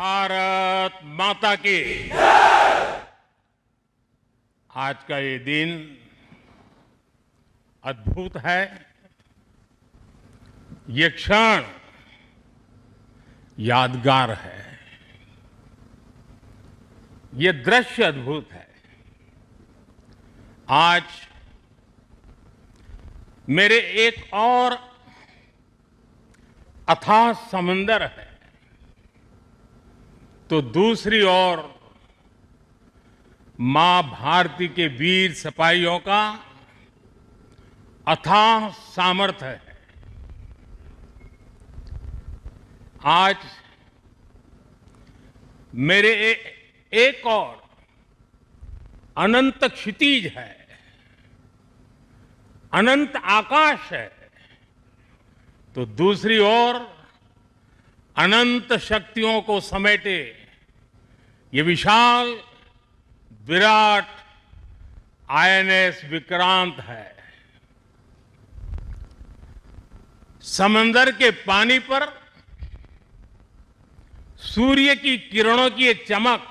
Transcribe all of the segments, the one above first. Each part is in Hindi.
भारत माता की। आज का ये दिन अद्भुत है। ये क्षण यादगार है। ये दृश्य अद्भुत है। आज मेरे एक और अथाह समंदर है, तो दूसरी ओर मां भारती के वीर सिपाहियों का अथाह सामर्थ्य है। आज मेरे एक और अनंत क्षितिज है, अनंत आकाश है, तो दूसरी ओर अनंत शक्तियों को समेटे ये विशाल विराट आईएनएस विक्रांत है। समंदर के पानी पर सूर्य की किरणों की ये चमक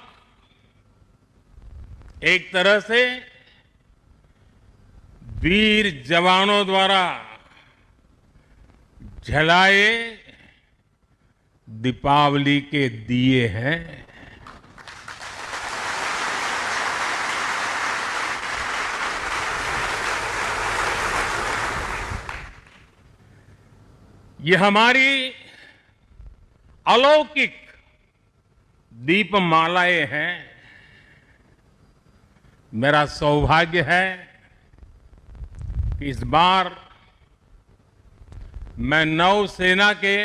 एक तरह से वीर जवानों द्वारा जलाए दीपावली के दिए हैं। ये हमारी अलौकिक दीपमालाएं हैं। मेरा सौभाग्य है कि इस बार मैं नौसेना के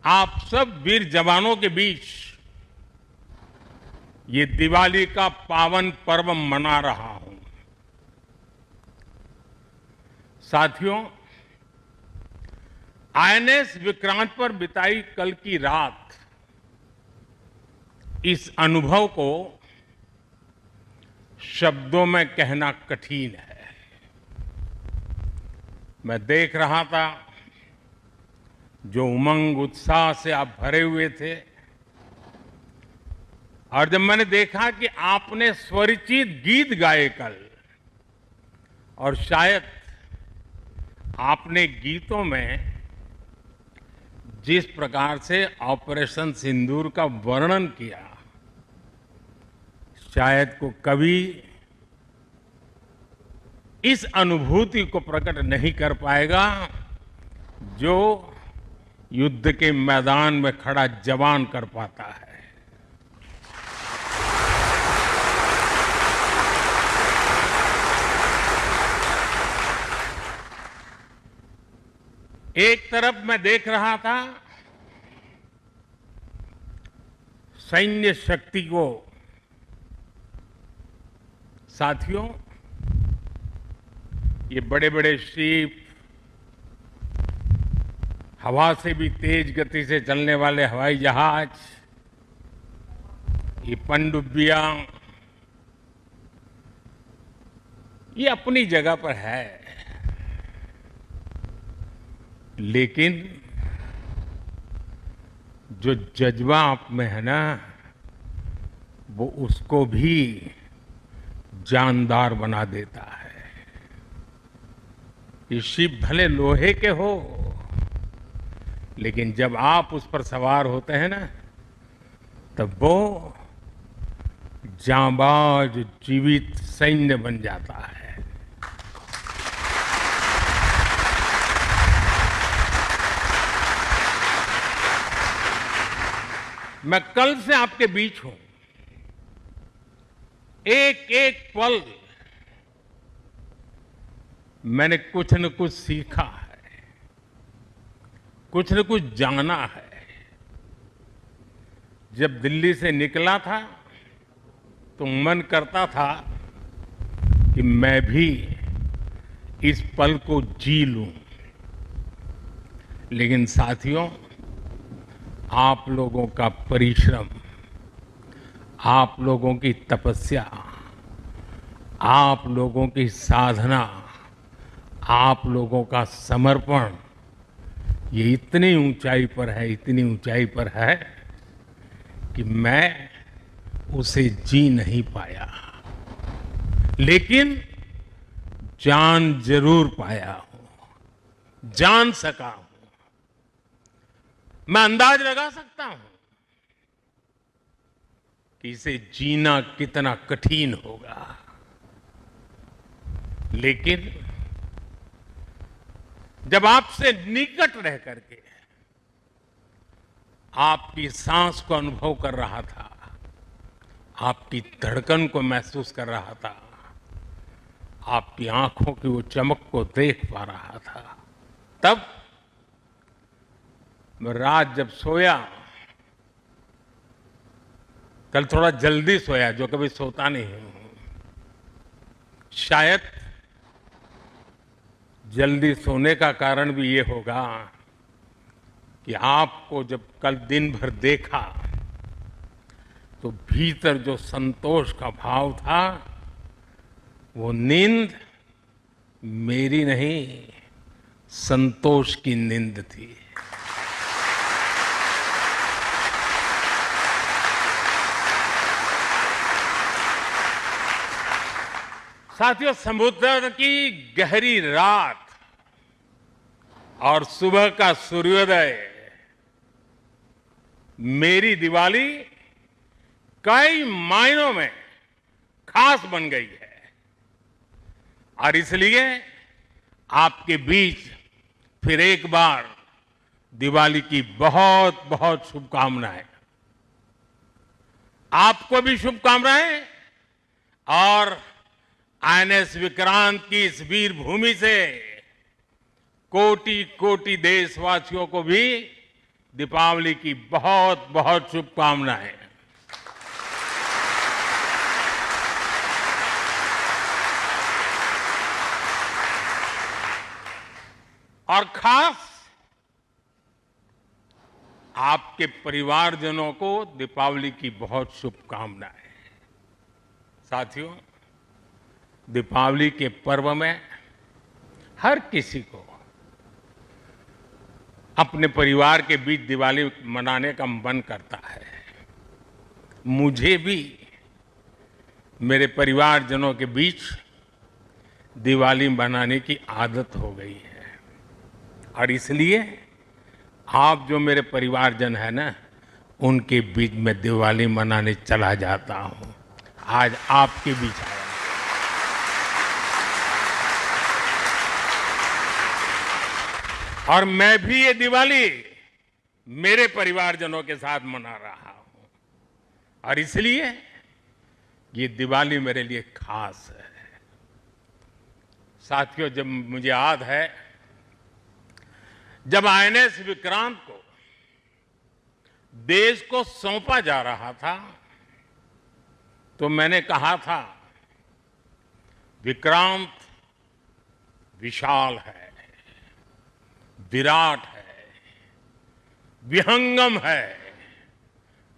आप सब वीर जवानों के बीच ये दिवाली का पावन पर्व मना रहा हूं। साथियों, आईएनएस विक्रांत पर बिताई कल की रात, इस अनुभव को शब्दों में कहना कठिन है। मैं देख रहा था जो उमंग उत्साह से आप भरे हुए थे, और जब मैंने देखा कि आपने स्वरचित गीत गाए कल, और शायद आपने गीतों में जिस प्रकार से ऑपरेशन सिंदूर का वर्णन किया, शायद को कभी इस अनुभूति को प्रकट नहीं कर पाएगा जो युद्ध के मैदान में खड़ा जवान कर पाता है। एक तरफ मैं देख रहा था सैन्य शक्ति को। साथियों, ये बड़े बड़े शिप, हवा से भी तेज गति से चलने वाले हवाई जहाज, ये पनडुब्बियां, ये अपनी जगह पर है, लेकिन जो जज्बा आप में है ना, वो उसको भी जानदार बना देता है। ये शिप भले लोहे के हो, लेकिन जब आप उस पर सवार होते हैं ना, तब वो जांबाज जीवित सैन्य बन जाता है। मैं कल से आपके बीच हूं। एक एक पल मैंने कुछ न कुछ सीखा है, कुछ न कुछ जाना है। जब दिल्ली से निकला था तो मन करता था कि मैं भी इस पल को जी लूं, लेकिन साथियों, आप लोगों का परिश्रम, आप लोगों की तपस्या, आप लोगों की साधना, आप लोगों का समर्पण, ये इतनी ऊंचाई पर है, इतनी ऊंचाई पर है कि मैं उसे जी नहीं पाया, लेकिन जान जरूर पाया हूं, जान सका हूं। मैं अंदाज लगा सकता हूं कि इसे जीना कितना कठिन होगा, लेकिन जब आपसे निकट रह करके आपकी सांस को अनुभव कर रहा था, आपकी धड़कन को महसूस कर रहा था, आपकी आंखों की वो चमक को देख पा रहा था, तब मैं रात जब सोया, कल थोड़ा जल्दी सोया, जो कभी सोता नहीं हूं। शायद जल्दी सोने का कारण भी ये होगा कि आपको जब कल दिन भर देखा तो भीतर जो संतोष का भाव था, वो नींद मेरी नहीं, संतोष की नींद थी। साथियों, समुद्र की गहरी रात और सुबह का सूर्योदय मेरी दिवाली कई मायनों में खास बन गई है, और इसलिए आपके बीच फिर एक बार दिवाली की बहुत बहुत शुभकामनाएं। आपको भी शुभकामनाएं, और आईएनएस विक्रांत की इस वीर भूमि से कोटि कोटि देशवासियों को भी दीपावली की बहुत बहुत शुभकामनाएं। और खास आपके परिवारजनों को दीपावली की बहुत शुभकामनाएं। साथियों, दीपावली के पर्व में हर किसी को अपने परिवार के बीच दिवाली मनाने का मन करता है। मुझे भी मेरे परिवारजनों के बीच दिवाली मनाने की आदत हो गई है, और इसलिए आप जो मेरे परिवारजन है ना, उनके बीच में दिवाली मनाने चला जाता हूं। आज आपके बीच आया। और मैं भी ये दिवाली मेरे परिवारजनों के साथ मना रहा हूं, और इसलिए ये दिवाली मेरे लिए खास है। साथियों, जब मुझे याद है, जब आईएनएस विक्रांत को देश को सौंपा जा रहा था, तो मैंने कहा था, विक्रांत विशाल है, विराट है, विहंगम है,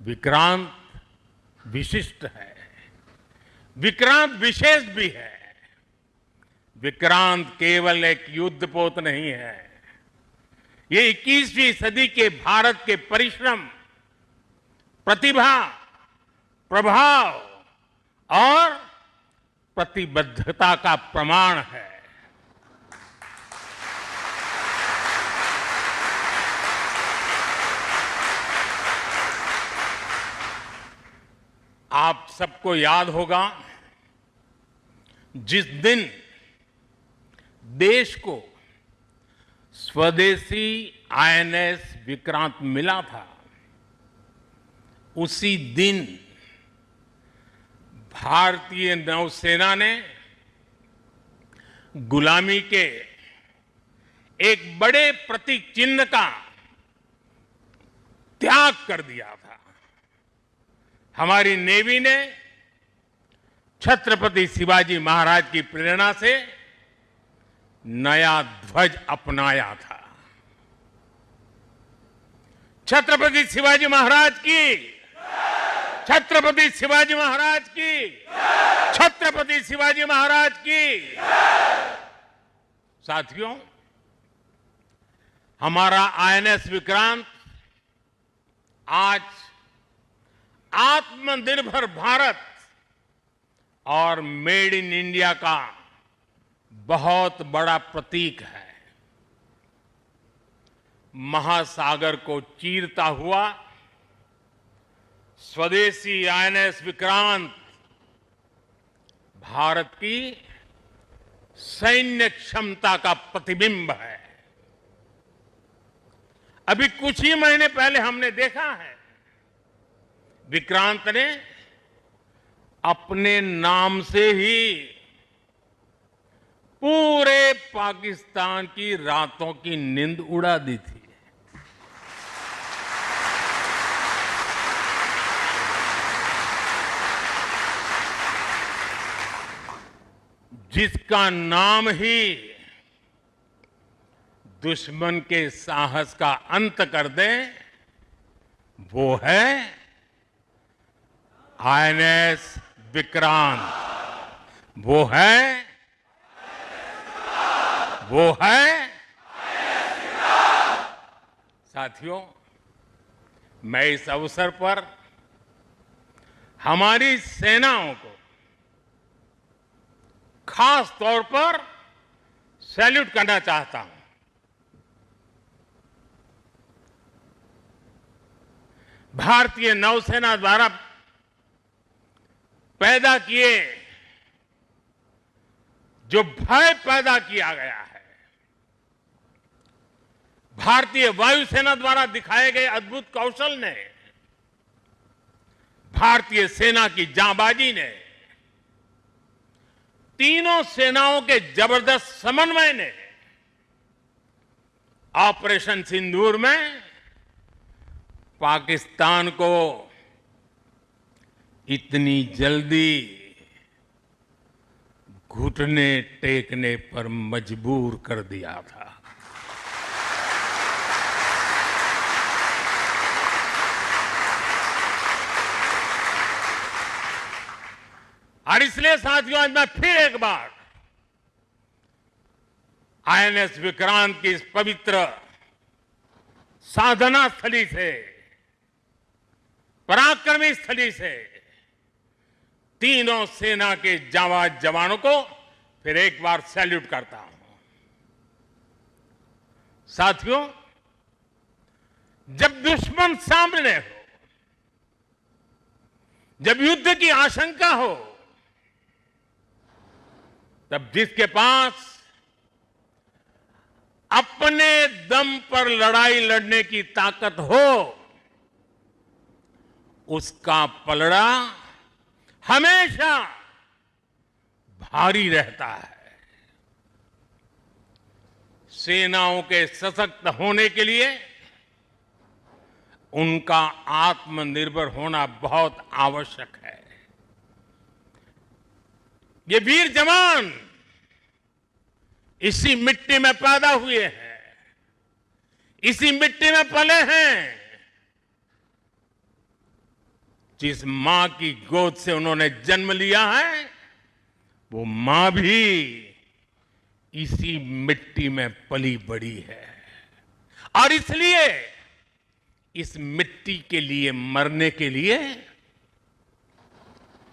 विक्रांत विशिष्ट है, विक्रांत विशेष भी है। विक्रांत केवल एक युद्धपोत नहीं है, ये 21वीं सदी के भारत के परिश्रम, प्रतिभा, प्रभाव और प्रतिबद्धता का प्रमाण है। आप सबको याद होगा, जिस दिन देश को स्वदेशी आईएनएस विक्रांत मिला था, उसी दिन भारतीय नौसेना ने गुलामी के एक बड़े प्रतीक चिन्ह का त्याग कर दिया था। हमारी नेवी ने छत्रपति शिवाजी महाराज की प्रेरणा से नया ध्वज अपनाया था। छत्रपति शिवाजी महाराज की, छत्रपति शिवाजी महाराज की, छत्रपति शिवाजी महाराज की। साथियों, हमारा आईएनएस विक्रांत आज आत्मनिर्भर भारत और मेड इन इंडिया का बहुत बड़ा प्रतीक है। महासागर को चीरता हुआ स्वदेशी आईएनएस विक्रांत भारत की सैन्य क्षमता का प्रतिबिंब है। अभी कुछ ही महीने पहले हमने देखा है, विक्रांत ने अपने नाम से ही पूरे पाकिस्तान की रातों की नींद उड़ा दी थी। जिसका नाम ही दुश्मन के साहस का अंत कर दे, वो है आईएनएस विक्रांत। वो है साथियों, मैं इस अवसर पर हमारी सेनाओं को खास तौर पर सैल्यूट करना चाहता हूं। भारतीय नौसेना द्वारा पैदा किए जो भय पैदा किया गया है, भारतीय वायुसेना द्वारा दिखाए गए अद्भुत कौशल ने, भारतीय सेना की जांबाजी ने, तीनों सेनाओं के जबरदस्त समन्वय ने ऑपरेशन सिंदूर में पाकिस्तान को इतनी जल्दी घुटने टेकने पर मजबूर कर दिया था। और इसलिए साथियों, आज मैं फिर एक बार आईएनएस विक्रांत की इस पवित्र साधना स्थली से, पराक्रमी स्थली से तीनों सेना के जांबाज जवानों को फिर एक बार सैल्यूट करता हूं। साथियों, जब दुश्मन सामने हो, जब युद्ध की आशंका हो, तब जिसके पास अपने दम पर लड़ाई लड़ने की ताकत हो, उसका पलड़ा हमेशा भारी रहता है। सेनाओं के सशक्त होने के लिए उनका आत्मनिर्भर होना बहुत आवश्यक है। ये वीर जवान इसी मिट्टी में पैदा हुए हैं, इसी मिट्टी में पले हैं। जिस मां की गोद से उन्होंने जन्म लिया है, वो मां भी इसी मिट्टी में पली बड़ी है। और इसलिए इस मिट्टी के लिए मरने के लिए,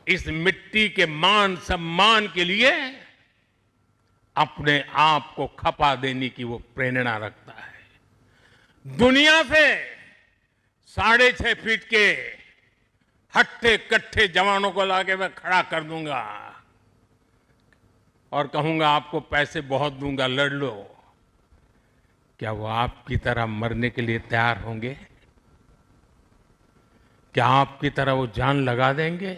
इस मिट्टी के मान सम्मान के लिए अपने आप को खपा देने की वो प्रेरणा रखता है। दुनिया से 6.5 फीट के हट्टे कट्टे जवानों को लाके मैं खड़ा कर दूंगा और कहूंगा आपको पैसे बहुत दूंगा, लड़ लो। क्या वो आपकी तरह मरने के लिए तैयार होंगे? क्या आपकी तरह वो जान लगा देंगे?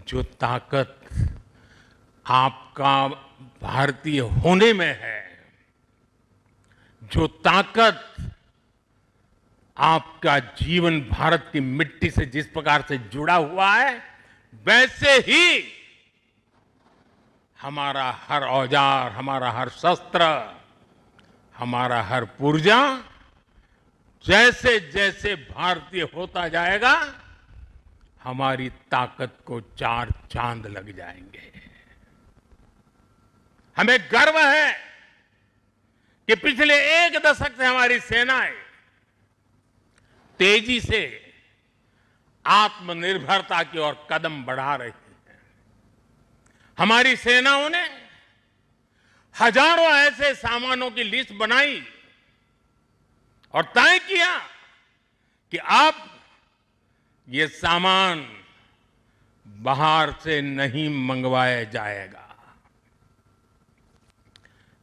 जो ताकत आपका भारतीय होने में है, जो ताकत आपका जीवन भारत की मिट्टी से जिस प्रकार से जुड़ा हुआ है, वैसे ही हमारा हर औजार, हमारा हर शस्त्र, हमारा हर पुर्जा जैसे जैसे भारतीय होता जाएगा, हमारी ताकत को 4 चांद लग जाएंगे। हमें गर्व है कि पिछले 1 दशक से हमारी सेनाएं तेजी से आत्मनिर्भरता की ओर कदम बढ़ा रही है। हमारी सेनाओं ने हजारों ऐसे सामानों की लिस्ट बनाई और तय किया कि अब ये सामान बाहर से नहीं मंगवाया जाएगा।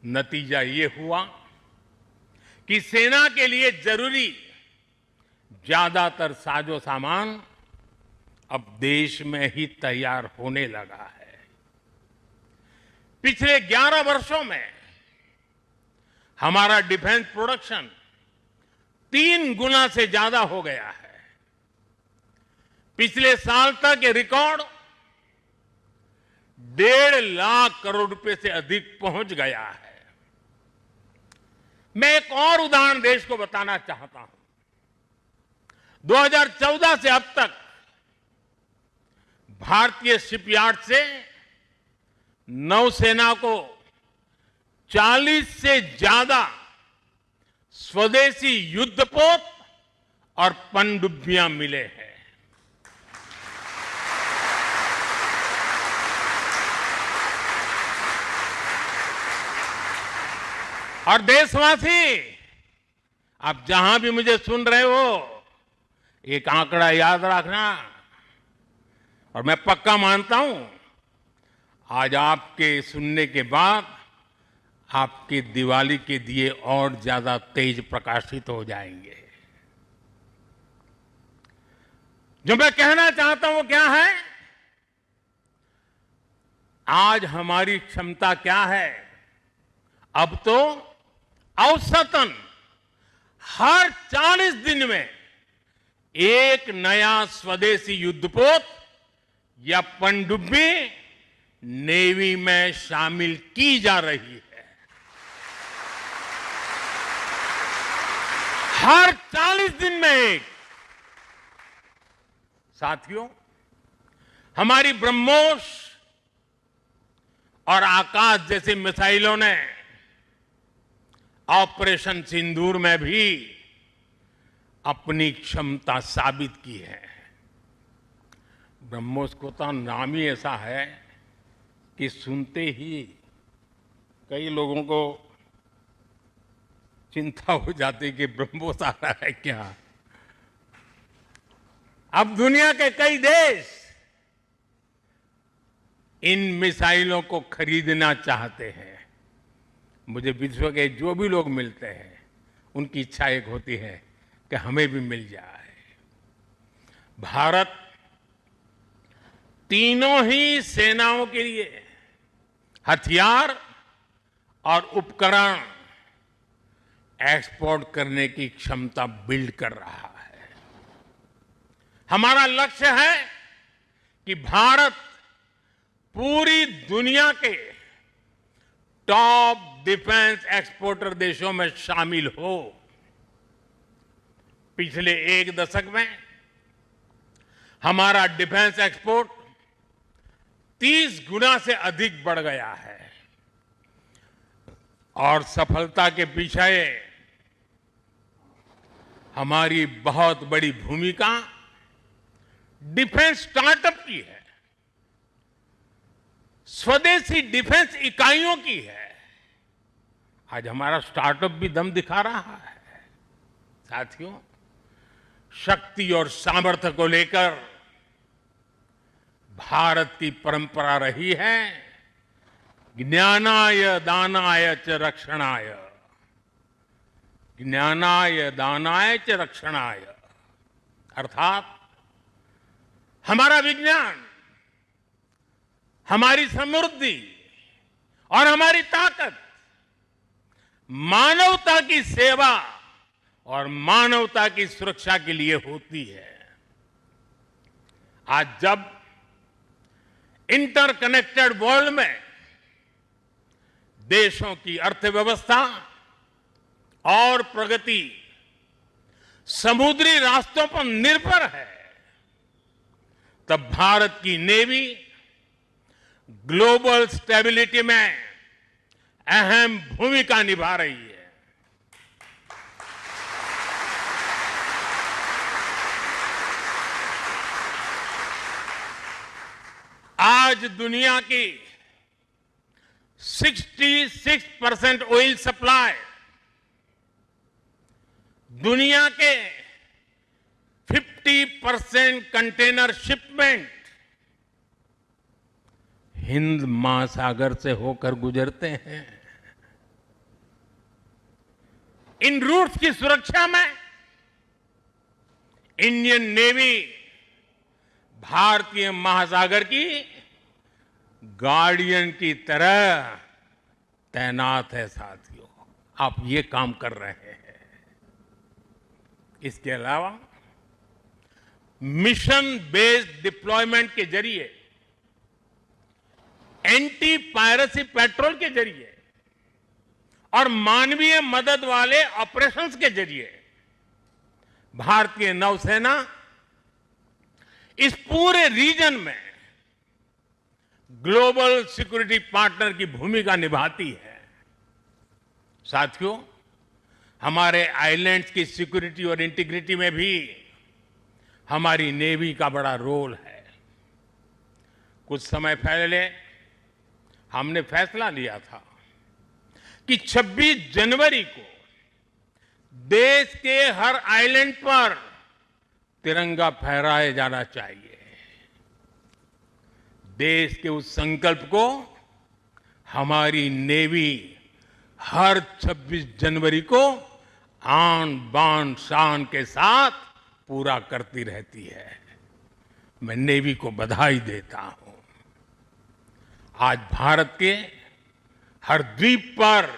नतीजा ये हुआ कि सेना के लिए जरूरी ज्यादातर साजो सामान अब देश में ही तैयार होने लगा है। पिछले 11 वर्षों में हमारा डिफेंस प्रोडक्शन 3 गुना से ज्यादा हो गया है। पिछले साल तक ये रिकॉर्ड 1.5 लाख करोड़ रुपए से अधिक पहुंच गया है। मैं एक और उदाहरण देश को बताना चाहता हूं। 2014 से अब तक भारतीय शिपयार्ड से नौसेना को 40 से ज्यादा स्वदेशी युद्धपोत और पनडुब्बियां मिले हैं। और देशवासी, आप जहां भी मुझे सुन रहे हो, एक आंकड़ा याद रखना। और मैं पक्का मानता हूं आज आपके सुनने के बाद आपके दिवाली के दिए और ज्यादा तेज प्रकाशित हो जाएंगे। जो मैं कहना चाहता हूं वो क्या है? आज हमारी क्षमता क्या है? अब तो औसतन हर 40 दिन में एक नया स्वदेशी युद्धपोत या पनडुब्बी नेवी में शामिल की जा रही है। हर 40 दिन में एक। साथियों, हमारी ब्रह्मोस और आकाश जैसी मिसाइलों ने ऑपरेशन सिंदूर में भी अपनी क्षमता साबित की है। ब्रह्मोस को तो नाम ही ऐसा है कि सुनते ही कई लोगों को चिंता हो जाती कि ब्रह्मोस आ रहा है क्या। अब दुनिया के कई देश इन मिसाइलों को खरीदना चाहते हैं। मुझे विश्व के जो भी लोग मिलते हैं उनकी इच्छा एक होती है कि हमें भी मिल जाए। भारत तीनों ही सेनाओं के लिए हथियार और उपकरण एक्सपोर्ट करने की क्षमता बिल्ड कर रहा है। हमारा लक्ष्य है कि भारत पूरी दुनिया के टॉप डिफेंस एक्सपोर्टर देशों में शामिल हो। पिछले 1 दशक में हमारा डिफेंस एक्सपोर्ट 30 गुना से अधिक बढ़ गया है। और सफलता के पीछे हमारी बहुत बड़ी भूमिका डिफेंस स्टार्टअप की है, स्वदेशी डिफेंस इकाइयों की है। आज हमारा स्टार्टअप भी दम दिखा रहा है। साथियों, शक्ति और सामर्थ्य को लेकर भारत की परंपरा रही है ज्ञानाय दानाय च रक्षणाय। ज्ञानाय दानाय च रक्षणाय अर्थात हमारा विज्ञान, हमारी समृद्धि और हमारी ताकत मानवता की सेवा और मानवता की सुरक्षा के लिए होती है। आज जब इंटरकनेक्टेड वर्ल्ड में देशों की अर्थव्यवस्था और प्रगति समुद्री रास्तों पर निर्भर है, तब भारत की नेवी ग्लोबल स्टेबिलिटी में अहम भूमिका निभा रही है। आज दुनिया की 66% ऑयल सप्लाई, दुनिया के 50% कंटेनर शिपमेंट हिंद महासागर से होकर गुजरते हैं। इन रूट्स की सुरक्षा में इंडियन नेवी भारतीय महासागर की गार्डियन की तरह तैनात है। साथियों, आप ये काम कर रहे हैं। इसके अलावा मिशन बेस्ड डिप्लॉयमेंट के जरिए, एंटी पायरेसी पेट्रोल के जरिए और मानवीय मदद वाले ऑपरेशंस के जरिए भारतीय नौसेना इस पूरे रीजन में ग्लोबल सिक्योरिटी पार्टनर की भूमिका निभाती है। साथियों, हमारे आइलैंड्स की सिक्योरिटी और इंटीग्रिटी में भी हमारी नेवी का बड़ा रोल है। कुछ समय पहले हमने फैसला लिया था कि 26 जनवरी को देश के हर आइलैंड पर तिरंगा फहराया जाना चाहिए। देश के उस संकल्प को हमारी नेवी हर 26 जनवरी को आन बान शान के साथ पूरा करती रहती है। मैं नेवी को बधाई देता हूं। आज भारत के हर द्वीप पर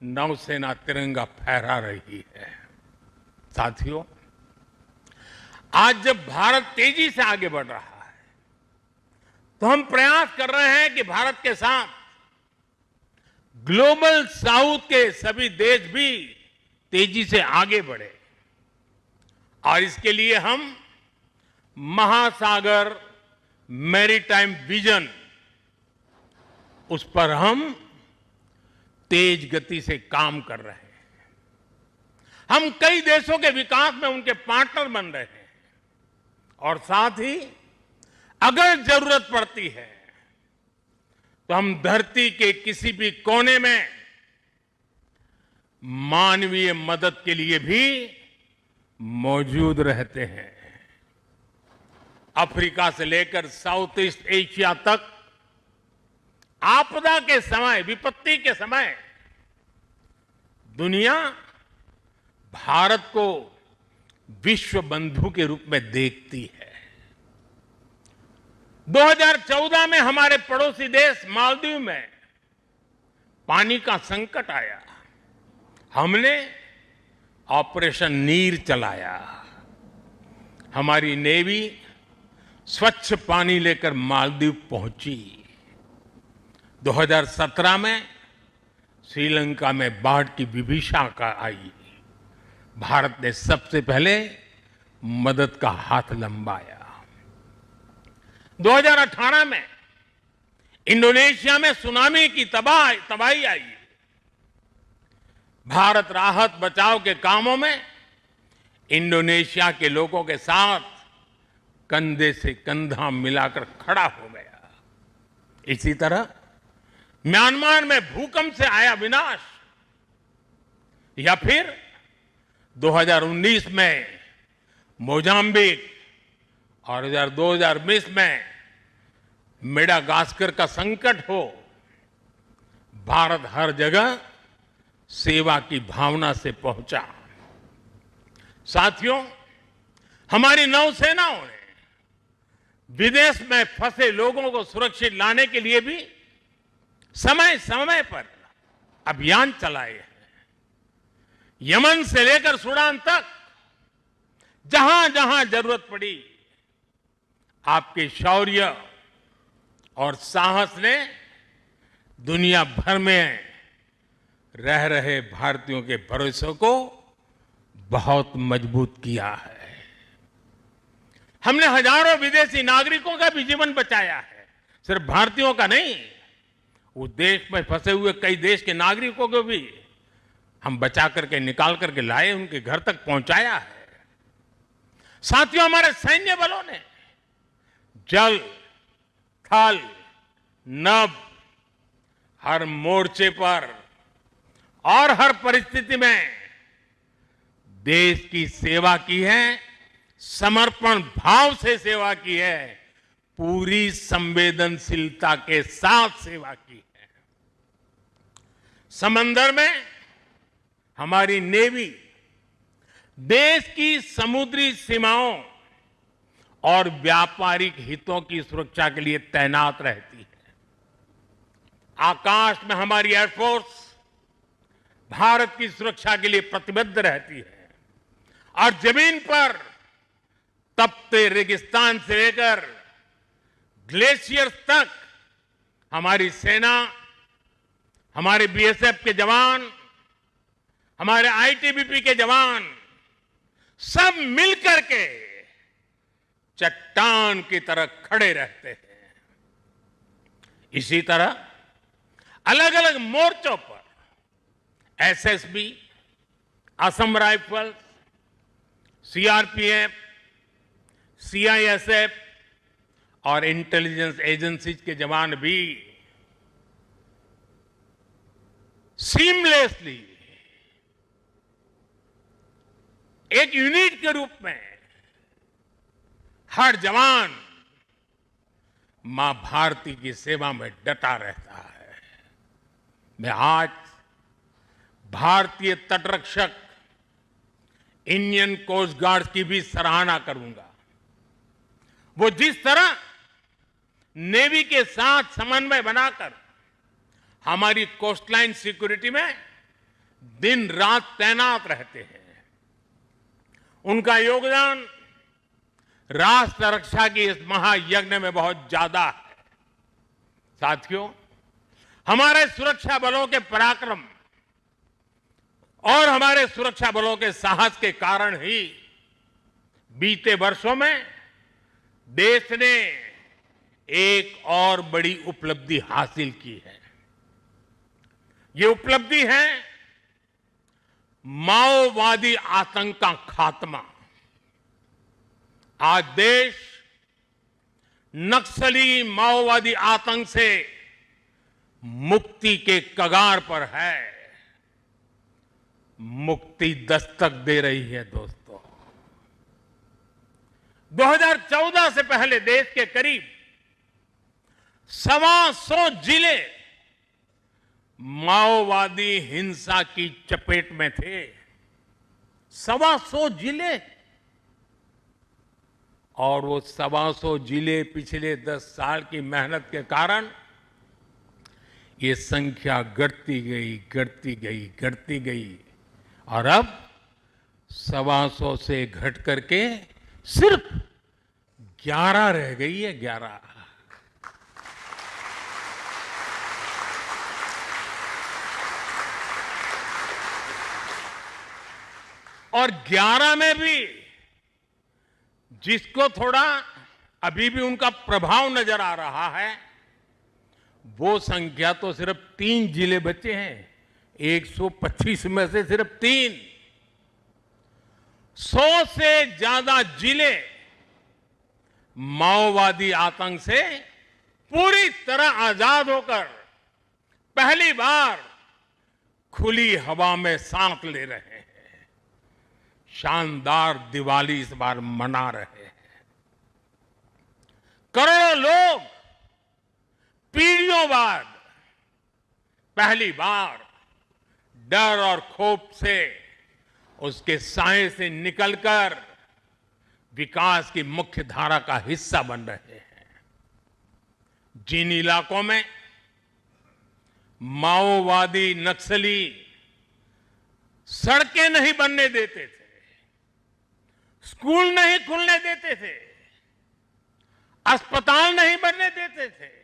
नौसेना तिरंगा फहरा रही है। साथियों, आज जब भारत तेजी से आगे बढ़ रहा है तो हम प्रयास कर रहे हैं कि भारत के साथ ग्लोबल साउथ के सभी देश भी तेजी से आगे बढ़े और इसके लिए हम महासागर मैरीटाइम विजन, उस पर हम तेज गति से काम कर रहे हैं। हम कई देशों के विकास में उनके पार्टनर बन रहे हैं और साथ ही अगर जरूरत पड़ती है तो हम धरती के किसी भी कोने में मानवीय मदद के लिए भी मौजूद रहते हैं। अफ्रीका से लेकर साउथ ईस्ट एशिया तक आपदा के समय, विपत्ति के समय दुनिया भारत को विश्व बंधु के रूप में देखती है। 2014 में हमारे पड़ोसी देश मालदीव में पानी का संकट आया। हमने ऑपरेशन नीर चलाया। हमारी नेवी स्वच्छ पानी लेकर मालदीव पहुंची। 2017 में श्रीलंका में बाढ़ की विभीषिका आई। भारत ने सबसे पहले मदद का हाथ लंबाया। 2018 में इंडोनेशिया में सुनामी की तबाही आई। भारत राहत बचाव के कामों में इंडोनेशिया के लोगों के साथ कंधे से कंधा मिलाकर खड़ा हो गया। इसी तरह म्यांमार में भूकंप से आया विनाश, या फिर 2019 में मोजाम्बिक और 2020 में मेडागास्कर का संकट हो, भारत हर जगह सेवा की भावना से पहुंचा। साथियों, हमारी नौसेनाओं ने विदेश में फंसे लोगों को सुरक्षित लाने के लिए भी समय समय पर अभियान चलाए हैं। यमन से लेकर सूडान तक जहां जहां जरूरत पड़ी, आपके शौर्य और साहस ने दुनिया भर में रह रहे भारतीयों के भरोसे को बहुत मजबूत किया है। हमने हजारों विदेशी नागरिकों का भी जीवन बचाया है। सिर्फ भारतीयों का नहीं, उस देश में फंसे हुए कई देश के नागरिकों को भी हम बचा करके निकाल करके लाए, उनके घर तक पहुंचाया है। साथियों, हमारे सैन्य बलों ने जल, थल, नभ, हर मोर्चे पर और हर परिस्थिति में देश की सेवा की है, समर्पण भाव से सेवा की है, पूरी संवेदनशीलता के साथ सेवा की है। समंदर में हमारी नेवी देश की समुद्री सीमाओं और व्यापारिक हितों की सुरक्षा के लिए तैनात रहती है। आकाश में हमारी एयरफोर्स भारत की सुरक्षा के लिए प्रतिबद्ध रहती है और जमीन पर तपते रेगिस्तान से लेकर ग्लेशियर्स तक हमारी सेना, हमारे बीएसएफ के जवान, हमारे आईटीबीपी के जवान सब मिलकर के चट्टान की तरह खड़े रहते हैं। इसी तरह अलग अलग मोर्चों पर SSB, Assam rifles, CRPF, CISF और इंटेलिजेंस एजेंसीज के जवान भी सीमलेसली एक यूनिट के रूप में हर जवान मां भारती की सेवा में डटा रहता है। मैं आज भारतीय तटरक्षक इंडियन कोस्ट गार्ड की भी सराहना करूंगा। वो जिस तरह नेवी के साथ समन्वय बनाकर हमारी कोस्टलाइन सिक्योरिटी में दिन रात तैनात रहते हैं, उनका योगदान राष्ट्र रक्षा की इस महायज्ञ में बहुत ज्यादा है। साथियों, हमारे सुरक्षा बलों के पराक्रम और हमारे सुरक्षा बलों के साहस के कारण ही बीते वर्षों में देश ने एक और बड़ी उपलब्धि हासिल की है। ये उपलब्धि है माओवादी आतंक का खात्मा। आज देश नक्सली माओवादी आतंक से मुक्ति के कगार पर है। मुक्ति दस्तक दे रही है दोस्तों। 2014 से पहले देश के करीब 125 जिले माओवादी हिंसा की चपेट में थे। 125 जिले, और वो 125 जिले पिछले 10 साल की मेहनत के कारण ये संख्या घटती गई और अब 125 से घट करके सिर्फ 11 रह गई है। 11 और 11 में भी जिसको थोड़ा अभी भी उनका प्रभाव नजर आ रहा है, वो संख्या तो सिर्फ 3 जिले बचे हैं। 125 में से सिर्फ 3। 100 से ज्यादा जिले माओवादी आतंक से पूरी तरह आजाद होकर पहली बार खुली हवा में सांस ले रहे हैं। शानदार दिवाली इस बार मना रहे हैं। करोड़ों लोग पीढ़ियों बाद पहली बार डर और खौफ से उसके साए से निकलकर विकास की मुख्य धारा का हिस्सा बन रहे हैं। जिन इलाकों में माओवादी नक्सली सड़कें नहीं बनने देते थे, स्कूल नहीं खुलने देते थे, अस्पताल नहीं बनने देते थे,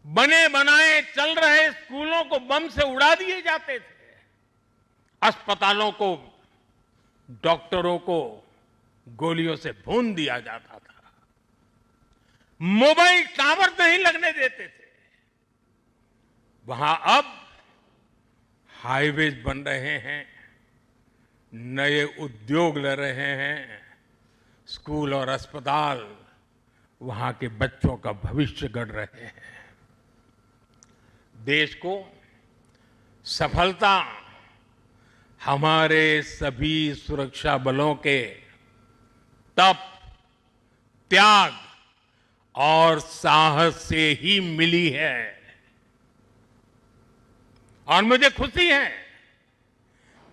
बने बनाए चल रहे स्कूलों को बम से उड़ा दिए जाते थे, अस्पतालों को, डॉक्टरों को गोलियों से भून दिया जाता था, मोबाइल टावर नहीं लगने देते थे, वहां अब हाईवेज बन रहे हैं, नए उद्योग ले रहे हैं, स्कूल और अस्पताल वहां के बच्चों का भविष्य गढ़ रहे हैं। देश को सफलता हमारे सभी सुरक्षा बलों के तप, त्याग और साहस से ही मिली है। और मुझे खुशी है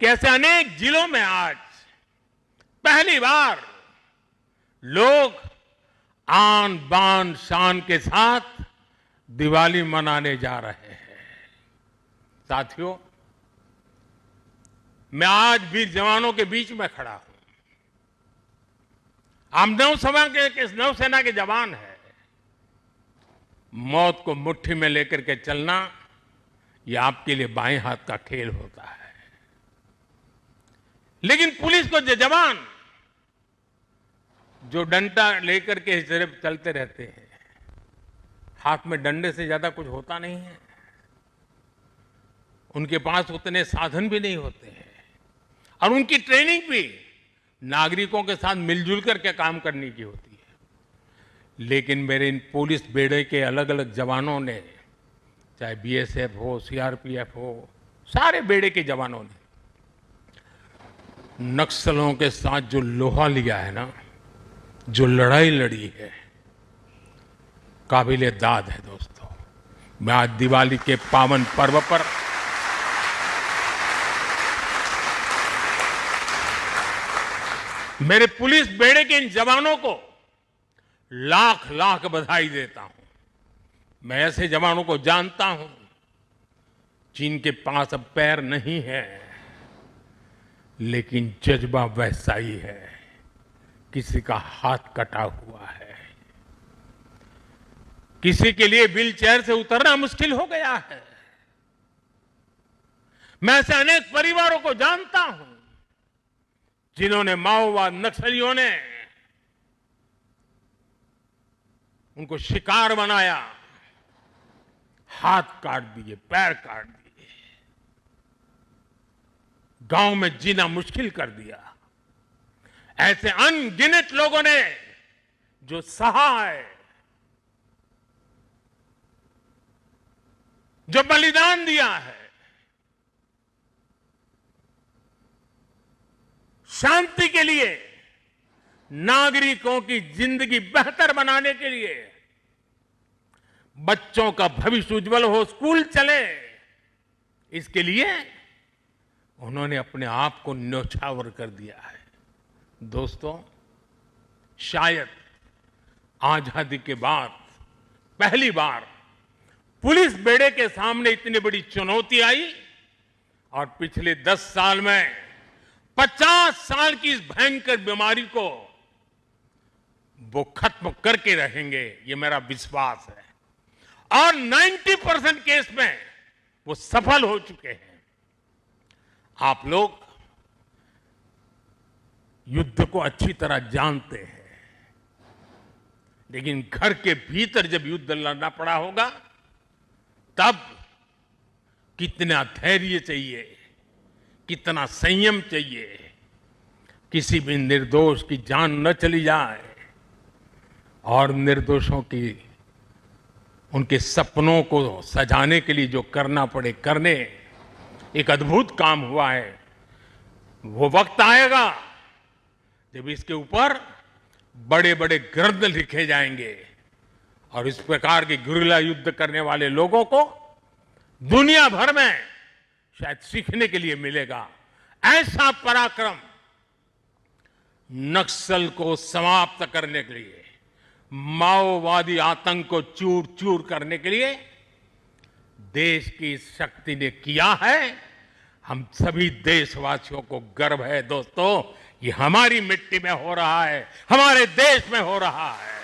कि ऐसे अनेक जिलों में आज पहली बार लोग आन बान शान के साथ दिवाली मनाने जा रहे हैं। साथियों, मैं आज वीर जवानों के बीच में खड़ा हूं। हम नौसेना के जवान हैं। मौत को मुट्ठी में लेकर के चलना यह आपके लिए बाएं हाथ का खेल होता है, लेकिन पुलिस को जवान जो डंडा लेकर के सिर्फ चलते रहते हैं, हाथ में डंडे से ज्यादा कुछ होता नहीं है। उनके पास उतने साधन भी नहीं होते हैं और उनकी ट्रेनिंग भी नागरिकों के साथ मिलजुल करके काम करने की होती है। लेकिन मेरे इन पुलिस बेड़े के अलग अलग जवानों ने, चाहे बीएसएफ हो, सीआरपीएफ हो, सारे बेड़े के जवानों ने नक्सलों के साथ जो लोहा लिया है ना, जो लड़ाई लड़ी है, काबिले दाद है। दोस्तों, मैं आज दिवाली के पावन पर्व पर मेरे पुलिस बेड़े के इन जवानों को लाख लाख बधाई देता हूं। मैं ऐसे जवानों को जानता हूं जिनके पास अब पैर नहीं है, लेकिन जज्बा वैसा ही है। किसी का हाथ कटा हुआ है, किसी के लिए व्हील चेयर से उतरना मुश्किल हो गया है। मैं ऐसे अनेक परिवारों को जानता हूं जिन्होंने माओवाद नक्सलियों ने उनको शिकार बनाया, हाथ काट दिए, पैर काट दिए, गांव में जीना मुश्किल कर दिया। ऐसे अनगिनत लोगों ने जो सहा है, जो बलिदान दिया है, शांति के लिए, नागरिकों की जिंदगी बेहतर बनाने के लिए, बच्चों का भविष्य उज्जवल हो, स्कूल चले, इसके लिए उन्होंने अपने आप को न्यौछावर कर दिया है। दोस्तों, शायद आजादी के बाद पहली बार पुलिस बेड़े के सामने इतनी बड़ी चुनौती आई और पिछले 10 साल में 50 साल की इस भयंकर बीमारी को वो खत्म करके रहेंगे, ये मेरा विश्वास है। और 90% केस में वो सफल हो चुके हैं। आप लोग युद्ध को अच्छी तरह जानते हैं, लेकिन घर के भीतर जब युद्ध लड़ना पड़ा होगा, तब कितना धैर्य चाहिए, कितना संयम चाहिए, किसी भी निर्दोष की जान न चली जाए और निर्दोषों की उनके सपनों को सजाने के लिए जो करना पड़े करने। एक अद्भुत काम हुआ है। वो वक्त आएगा जब इसके ऊपर बड़े बड़े ग्रंथ लिखे जाएंगे और इस प्रकार के गुरिल्ला युद्ध करने वाले लोगों को दुनिया भर में शायद सीखने के लिए मिलेगा। ऐसा पराक्रम नक्सल को समाप्त करने के लिए, माओवादी आतंक को चूर चूर करने के लिए देश की शक्ति ने किया है। हम सभी देशवासियों को गर्व है दोस्तों, ये हमारी मिट्टी में हो रहा है, हमारे देश में हो रहा है।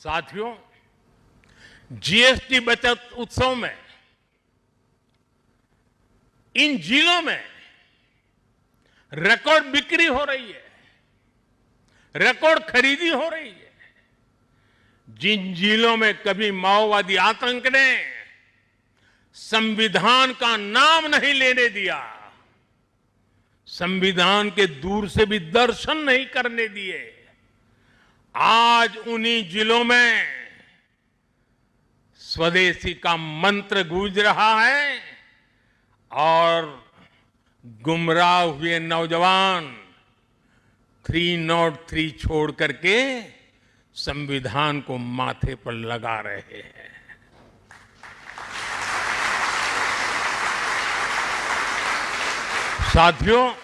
साथियों, जीएसटी बचत उत्सव में इन जिलों में रिकॉर्ड बिक्री हो रही है, रिकॉर्ड खरीदी हो रही है। जिन जिलों में कभी माओवादी आतंक ने संविधान का नाम नहीं लेने दिया, संविधान के दूर से भी दर्शन नहीं करने दिए। आज उन्हीं जिलों में स्वदेशी का मंत्र गूंज रहा है और गुमराह हुए नौजवान 303 छोड़ करके संविधान को माथे पर लगा रहे हैं। साथियों,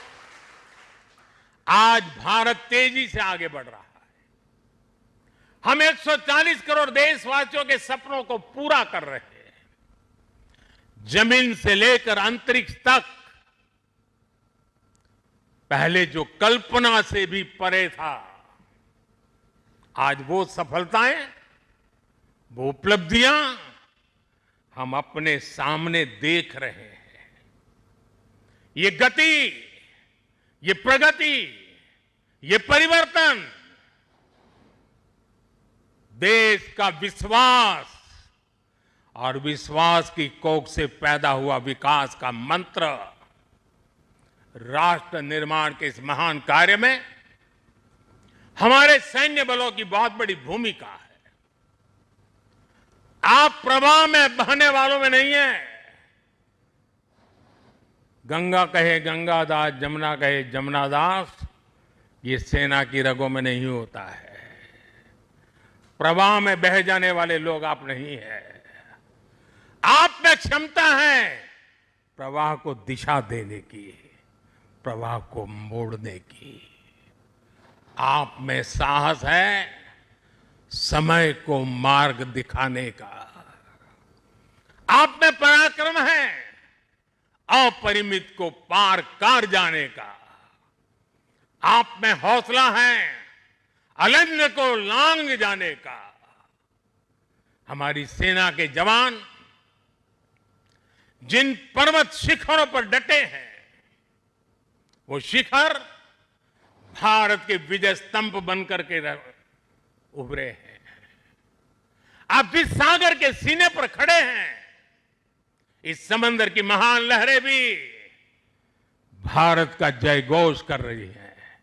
आज भारत तेजी से आगे बढ़ रहा है। हम 140 करोड़ देशवासियों के सपनों को पूरा कर रहे हैं। जमीन से लेकर अंतरिक्ष तक पहले जो कल्पना से भी परे था, आज वो सफलताएं, वो उपलब्धियां हम अपने सामने देख रहे हैं। ये गति, ये प्रगति, ये परिवर्तन देश का विश्वास और विश्वास की कोख से पैदा हुआ विकास का मंत्र, राष्ट्र निर्माण के इस महान कार्य में हमारे सैन्य बलों की बहुत बड़ी भूमिका है। आप प्रवाह में बहने वालों में नहीं है। गंगा कहे गंगादास, जमुना कहे जमुनादास, ये सेना की रगों में नहीं होता है। प्रवाह में बह जाने वाले लोग आप नहीं है। आप में क्षमता है प्रवाह को दिशा देने की, प्रवाह को मोड़ने की। आप में साहस है समय को मार्ग दिखाने का। आप में पराक्रम है अपरिमित को पार कर जाने का। आप में हौसला है अनन्य को लांघ जाने का। हमारी सेना के जवान जिन पर्वत शिखरों पर डटे हैं, वो शिखर भारत के विजय स्तंभ बनकर के उभरे हैं। आप जिस सागर के सीने पर खड़े हैं, इस समंदर की महान लहरें भी भारत का जय घोष कर रही हैं।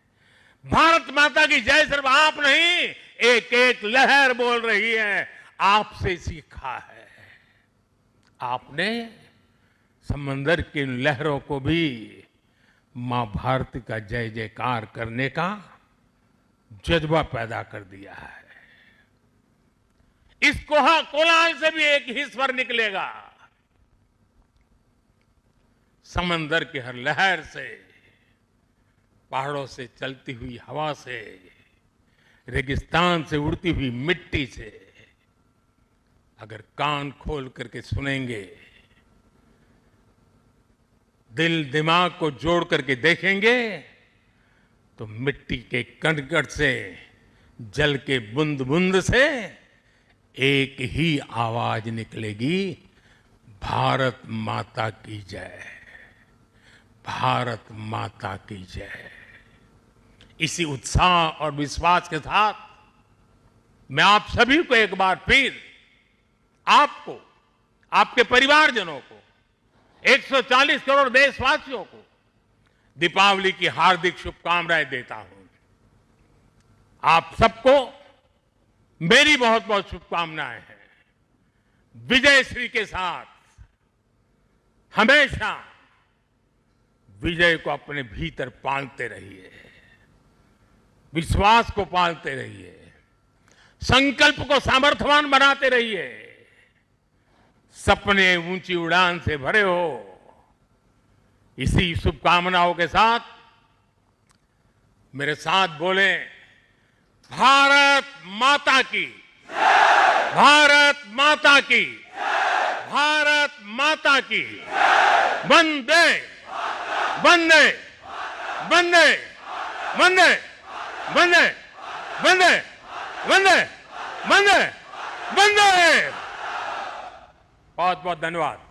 भारत माता की जय सिर्फ आप नहीं, एक एक लहर बोल रही है। आपसे सीखा है। आपने समंदर की लहरों को भी मां भारती का जय जयकार करने का जज्बा पैदा कर दिया है। इस कोलाहल से भी एक ही स्वर निकलेगा। समंदर की हर लहर से, पहाड़ों से चलती हुई हवा से, रेगिस्तान से उड़ती हुई मिट्टी से अगर कान खोल करके सुनेंगे, दिल दिमाग को जोड़ करके देखेंगे, तो मिट्टी के कण-कण से, जल के बूंद बूंद से एक ही आवाज निकलेगी, भारत माता की जय, भारत माता की जय। इसी उत्साह और विश्वास के साथ मैं आप सभी को एक बार फिर, आपको, आपके परिवारजनों को, 140 करोड़ देशवासियों को दीपावली की हार्दिक शुभकामनाएं देता हूं। आप सबको मेरी बहुत बहुत शुभकामनाएं हैं। विजयश्री के साथ हमेशा विजय को अपने भीतर पालते रहिए, विश्वास को पालते रहिए, संकल्प को सामर्थ्यवान बनाते रहिए। सपने ऊंची उड़ान से भरे हो। इसी शुभकामनाओं के साथ मेरे साथ बोले, भारत माता की, भारत माता की, भारत माता की, वंदे वंदे वंदे वंदे वंदे वंदे वंदे वंदे वंदे। बहुत बहुत धन्यवाद।